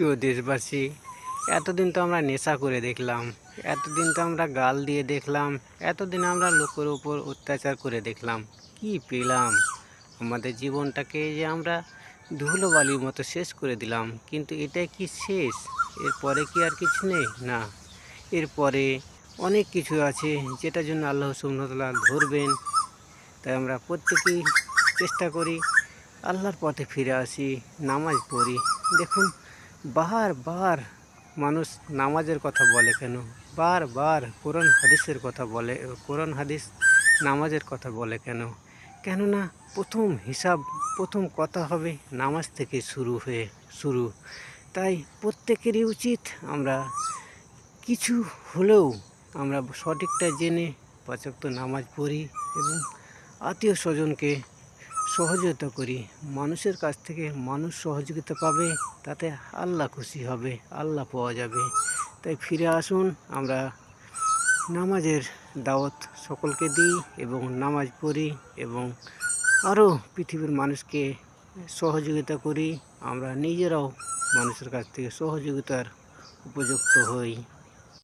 প্রিয় দেশবাসী, এতদিন তো আমরা নেশা করে দেখলাম, এতদিন তো আমরা গাল দিয়ে দেখলাম, এতদিন আমরা লোকের উপর অত্যাচার করে দেখলাম। কি পেলাম? আমাদের জীবনটাকে যে আমরা ধুলোবালির মতো শেষ করে দিলাম। কিন্তু এটাই কি শেষ? এরপরে কি আর কিছু নেই? না, এরপরে অনেক কিছু আছে যেটার জন্য আল্লাহ সুবহানাহু ওয়া তাআলা ধরবেন। তাই আমরা প্রত্যেকেই চেষ্টা করি আল্লাহর পথে ফিরে আসি, নামাজ পড়ি। দেখুন, বারবার মানুষ নামাজের কথা বলে কেন? বারবার কোরআন হাদিসের কথা বলে, কোরআন হাদিস নামাজের কথা বলে কেন? কেননা প্রথম কথা হবে নামাজ থেকে শুরু। তাই প্রত্যেকেরই উচিত আমরা কিছু হলেও আমরা সঠিকটা জেনে ৫ ওয়াক্ত নামাজ পড়ি এবং আত্মীয় স্বজনকে সহযোগিতা করি। মানুষের কাছ থেকে মানুষ সহযোগিতা পাবে, তাতে আল্লাহ খুশি হবে, আল্লাহ পাওয়া যাবে। তাই ফিরে আসুন, আমরা নামাজের দাওয়াত সকলকে দিই এবং নামাজ পড়ি এবং আরও পৃথিবীর মানুষকে সহযোগিতা করি। আমরা নিজেরাও মানুষের কাছ থেকে সহযোগিতার উপযুক্ত হই।